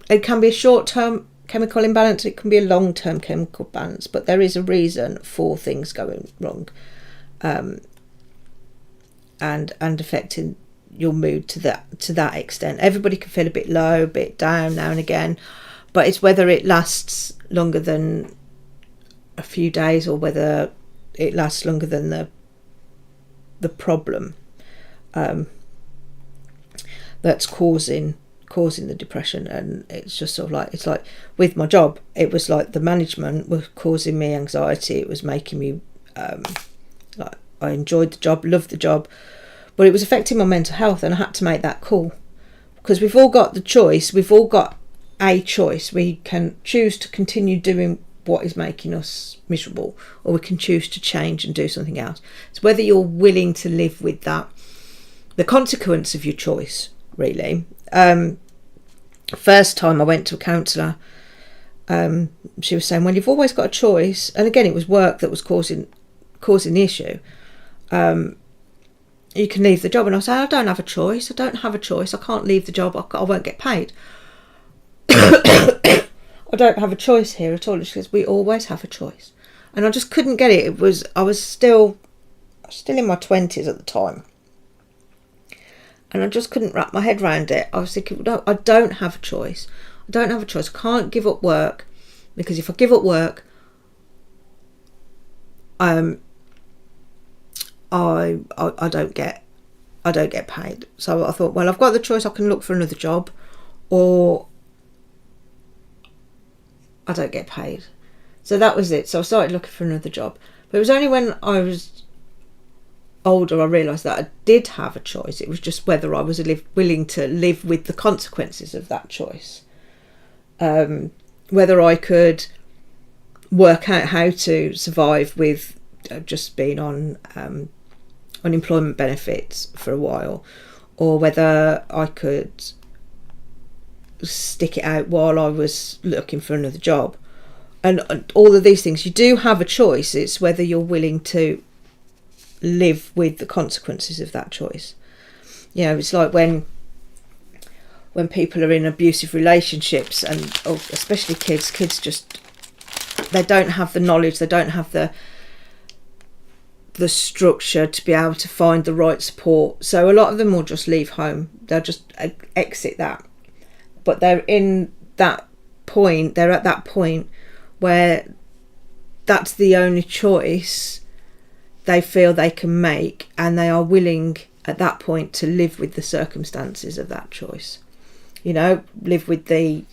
It can be a short-term chemical imbalance. It can be a long-term chemical balance. But there is a reason for things going wrong, and affecting your mood to that extent. Everybody can feel a bit low, a bit down now and again, but it's whether it lasts longer than a few days or whether it lasts longer than the problem that's causing the depression. And it's just sort of like, it's like with my job, it was like the management was causing me anxiety. It was making me like, I enjoyed the job, loved the job, but it was affecting my mental health, and I had to make that call. Because we've all got the choice, we've all got a choice. We can choose to continue doing what is making us miserable, or we can choose to change and do something else. It's whether you're willing to live with that, the consequence of your choice, really. First time I went to a counsellor, she was saying, well, you've always got a choice. And again, it was work that was causing the issue. You can leave the job. And I said, I don't have a choice. I can't leave the job. I won't get paid. I don't have a choice here at all. She says, we always have a choice. And I just couldn't get it. I was still in my 20s at the time. And I just couldn't wrap my head around it. I was thinking, no, I don't have a choice. I can't give up work, because if I give up work, I don't get paid. So I thought, well, I've got the choice. I can look for another job, or I don't get paid. So that was it. So I started looking for another job. But it was only when I was older I realised that I did have a choice. It was just whether I was willing to live with the consequences of that choice. Whether I could work out how to survive with just being on unemployment benefits for a while, or whether I could stick it out while I was looking for another job. And all of these things, you do have a choice. It's whether you're willing to live with the consequences of that choice. You know, it's like when people are in abusive relationships, and especially kids just, they don't have the knowledge, they don't have the structure to be able to find the right support. So a lot of them will just leave home. They'll just exit that. But they're in that point, they're at that point where that's the only choice they feel they can make, and they are willing at that point to live with the circumstances of that choice. Live with the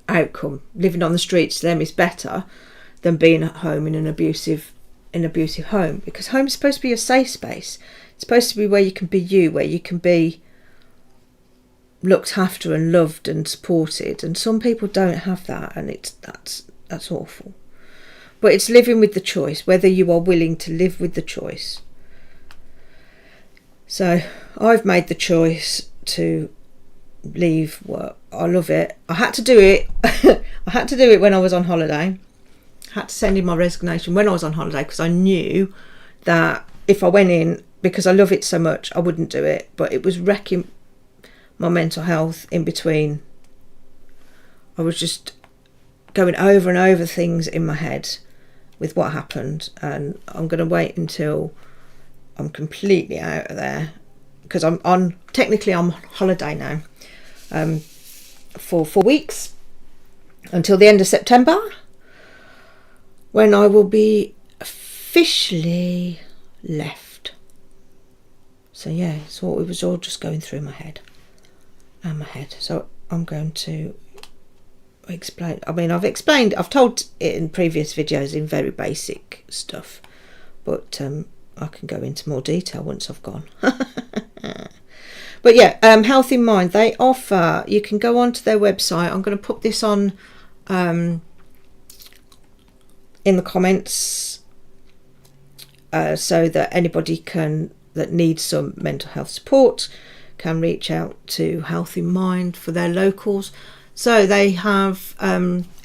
outcome. Living on the streets to them is better than being at home in an abusive home, because home is supposed to be a safe space. It's supposed to be where you can be you, where you can be looked after and loved and supported, and some people don't have that, and that's awful. But it's living with the choice, whether you are willing to live with the choice. So I've made the choice to leave work. I love it. I had to do it. I had to do it when I was on holiday. I had to send in my resignation when I was on holiday, because I knew that if I went in, because I love it so much, I wouldn't do it. But it was wrecking my mental health in between. I was just going over and over things in my head with what happened, and I'm going to wait until I'm completely out of there, because I'm on holiday now for 4 weeks until the end of September, when I will be officially left. So yeah, so it was all just going through my head. So I'm going to explain. I mean, I've told it in previous videos in very basic stuff, but I can go into more detail once I've gone. But yeah, Health in Mind, they offer, you can go onto their website. I'm going to put this on in the comments so that anybody that needs some mental health support can reach out to Health in Mind for their locals. So they have,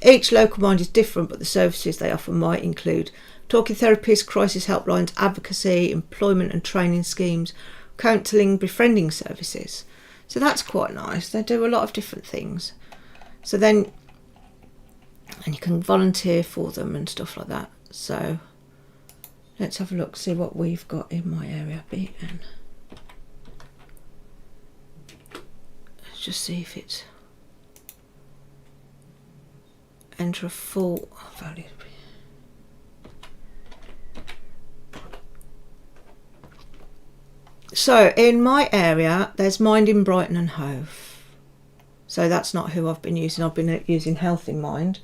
each local mind is different, but the services they offer might include talking therapies, crisis helplines, advocacy, employment and training schemes, counselling, befriending services. So that's quite nice. They do a lot of different things. So then, and you can volunteer for them and stuff like that. So let's have a look, see what we've got in my area. Beaten. Let's just see if it's enter a full value. So in my area, there's Mind in Brighton and Hove. So that's not who I've been using. I've been using Health in Mind,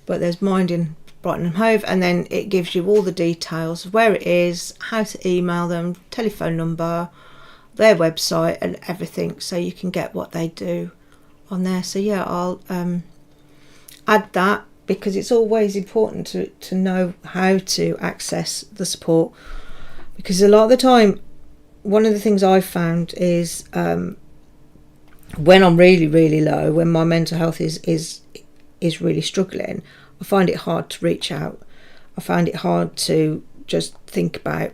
but there's Mind in Brighton and Hove, and then it gives you all the details of where it is, how to email them, telephone number, their website and everything, so you can get what they do on there. So yeah, I'll add that, because it's always important to know how to access the support, because a lot of the time, one of the things I've found is when I'm really, really low, when my mental health is really struggling, I find it hard to reach out. I find it hard to just think about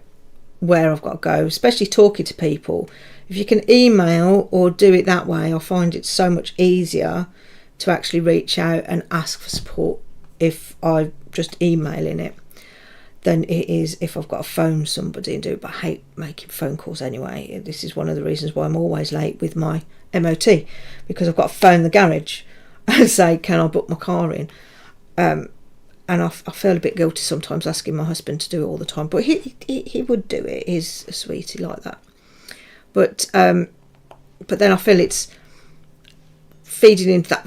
where I've got to go, especially talking to people. If you can email or do it that way, I find it so much easier to actually reach out and ask for support if I'm just emailing it than it is if I've got to phone somebody and do it. But I hate making phone calls anyway. This is one of the reasons why I'm always late with my MOT, because I've got to phone the garage and say, can I book my car in? And I feel a bit guilty sometimes asking my husband to do it all the time, but he would do it. He's a sweetie like that. But then I feel it's feeding into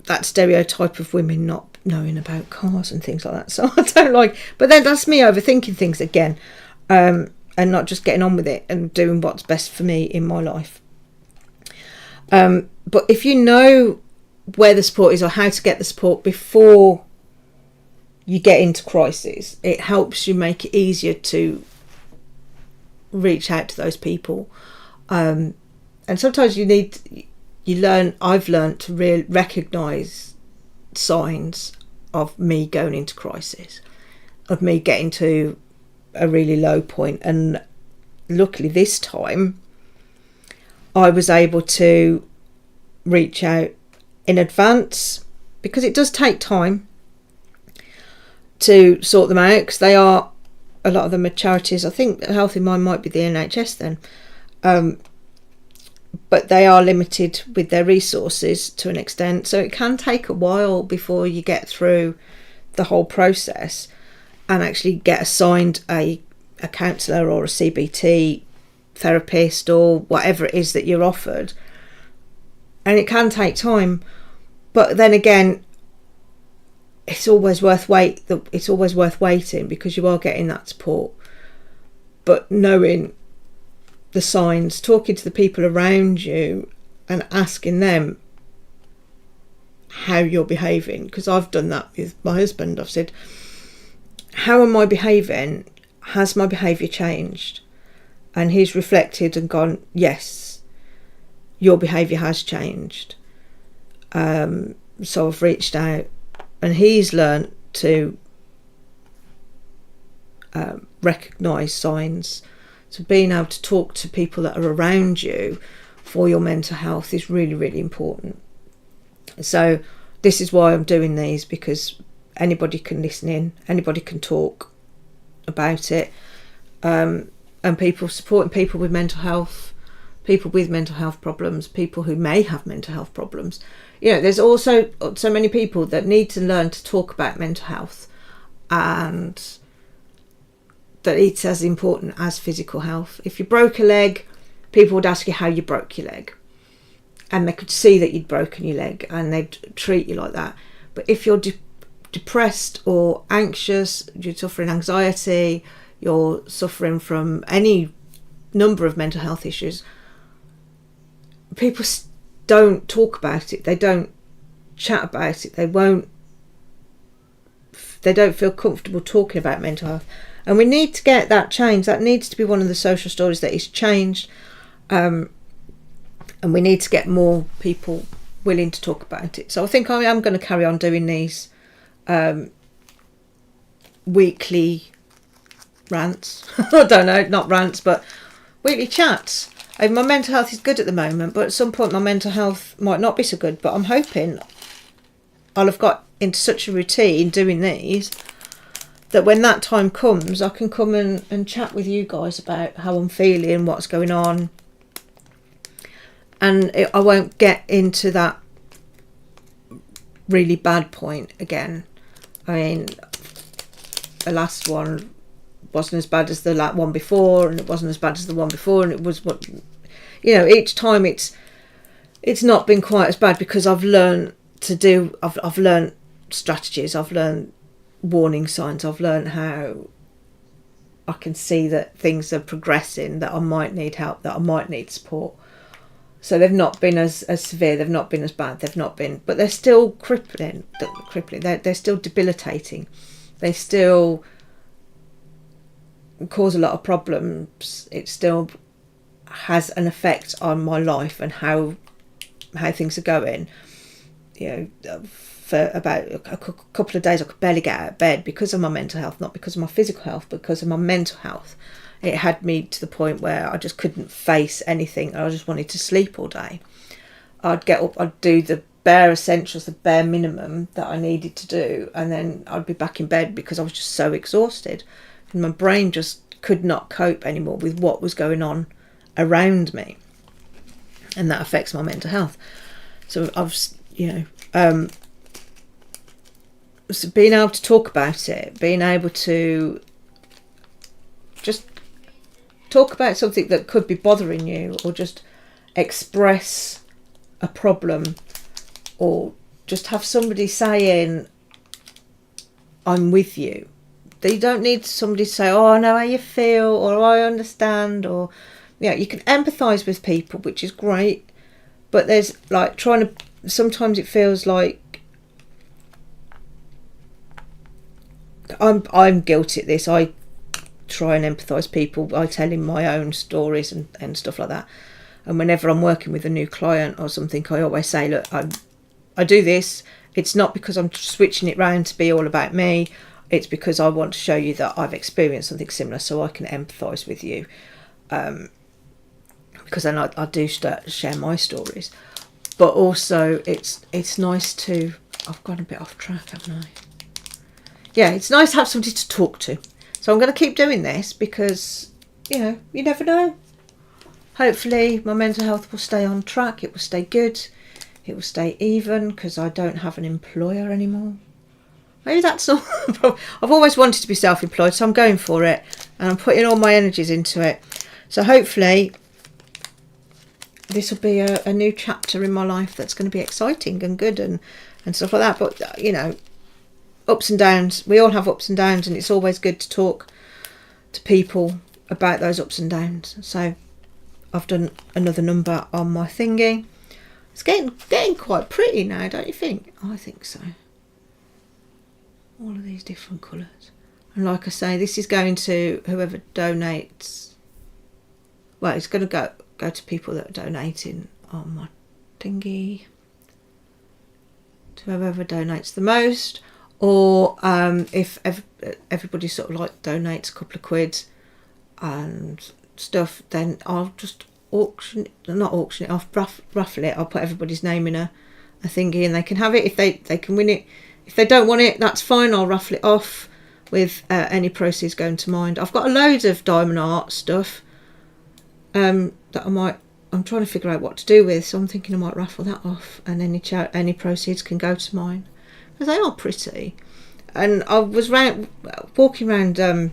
that stereotype of women not knowing about cars and things like that. So I don't like, but then that's me overthinking things again, and not just getting on with it and doing what's best for me in my life. But if you know where the support is or how to get the support before you get into crisis, it helps you make it easier to reach out to those people. And sometimes I've learned to recognise signs of me going into crisis, of me getting to a really low point. And luckily this time I was able to reach out in advance, because it does take time to sort them out, because a lot of them are charities. I think Health in Mind might be the NHS then, but they are limited with their resources to an extent, so it can take a while before you get through the whole process and actually get assigned a counsellor or a CBT therapist or whatever it is that you're offered. And it can take time, but then again, it's always worth waiting because you are getting that support. But knowing the signs, talking to the people around you and asking them how you're behaving, because I've done that with my husband. I've said, how am I behaving? Has my behaviour changed? And he's reflected and gone, yes, your behaviour has changed. So I've reached out, and he's learnt to recognise signs. So being able to talk to people that are around you for your mental health is really, really important. So this is why I'm doing these, because anybody can listen in, anybody can talk about it, and people supporting people with mental health problems, people who may have mental health problems. You know, there's also so many people that need to learn to talk about mental health, and that it's as important as physical health. If you broke a leg, people would ask you how you broke your leg, and they could see that you'd broken your leg and they'd treat you like that. But if you're depressed or anxious, you're suffering anxiety, you're suffering from any number of mental health issues, people don't talk about it, they don't chat about it, they don't feel comfortable talking about mental health. And we need to get that change. That needs to be one of the social stories that is changed, and we need to get more people willing to talk about it. So I think I am going to carry on doing these weekly rants. I don't know, not rants, but weekly chats. My mental health is good at the moment, but at some point my mental health might not be so good. But I'm hoping I'll have got into such a routine doing these that when that time comes, I can come and chat with you guys about how I'm feeling, what's going on. And I won't get into that really bad point again. I mean, the last one wasn't as bad as the one before, and it wasn't as bad as the one before, and it was what, you know, each time it's not been quite as bad, because I've learned I've learned strategies, I've learned warning signs, I've learned how I can see that things are progressing, that I might need help, that I might need support. So they've not been as severe, they've not been as bad, but they're still crippling. They're still debilitating. They still cause a lot of problems. It still has an effect on my life and how things are going. You know, for about a couple of days I could barely get out of bed because of my mental health, not because of my physical health, but because of my mental health. It had me to the point where I just couldn't face anything. I just wanted to sleep all day. I'd get up, I'd do the bare essentials, the bare minimum that I needed to do, and then I'd be back in bed because I was just so exhausted. And my brain just could not cope anymore with what was going on around me. And that affects my mental health. So so being able to talk about it, being able to just talk about something that could be bothering you, or just express a problem, or just have somebody saying, I'm with you. You don't need somebody to say, oh, I know how you feel, or I understand, or, yeah, you can empathise with people, which is great, but there's like sometimes it feels like I'm guilty at this. I try and empathise people by telling my own stories and stuff like that. And whenever I'm working with a new client or something, I always say, look, I do this. It's not because I'm switching it round to be all about me. It's because I want to show you that I've experienced something similar, so I can empathise with you. Because then I do share my stories. But also, it's nice to... I've gone a bit off track, haven't I? Yeah, it's nice to have somebody to talk to. So I'm going to keep doing this because, you know, you never know. hopefully my mental health will stay on track. It will stay good. It will stay even, because I don't have an employer anymore. Maybe that's all. I've always wanted to be self-employed, so I'm going for it, and I'm putting all my energies into it. So hopefully this will be a new chapter in my life that's going to be exciting and good and stuff like that. But, you know, ups and downs. We all have ups and downs, and it's always good to talk to people about those ups and downs. So I've done another number on my thingy. It's getting quite pretty now, don't you think? I think so. All of these different colours. And like I say, this is going to whoever donates. Well, it's going to go to people that are donating on my thingy. To whoever donates the most. Or if everybody sort of like donates a couple of quid and stuff, then I'll just auction it off, raffle it. I'll put everybody's name in a thingy, and they can have it. If they can win it. If they don't want it, that's fine. I'll raffle it off with any proceeds going to mine. I've got loads of diamond art stuff that I'm trying to figure out what to do with. So I'm thinking I might raffle that off, and any proceeds can go to mine, because they are pretty. And I was walking around the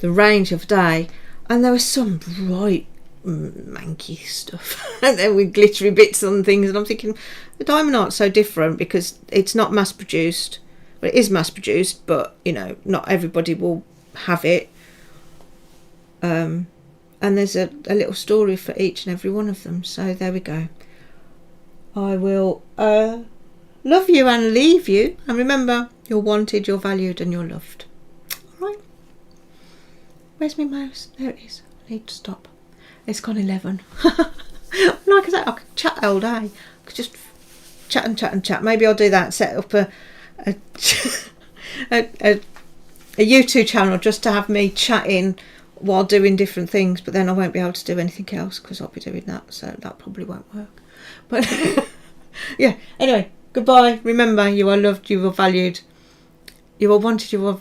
range of day, and there was some bright manky stuff and then with glittery bits on things, and I'm thinking the diamond art's so different because it's not mass produced. Well, it is mass produced, but you know, not everybody will have it, and there's a little story for each and every one of them. So there we go. I will love you and leave you, and remember, you're wanted, you're valued, and you're loved. Alright, where's my mouse? There it is. I need to stop. It's gone 11. Like I said, I could chat all day. I could just chat and chat and chat. Maybe I'll do that. Set up a YouTube channel just to have me chatting while doing different things. But then I won't be able to do anything else because I'll be doing that. So that probably won't work. But yeah. Anyway, goodbye. Remember, you are loved. You are valued. You are wanted. You are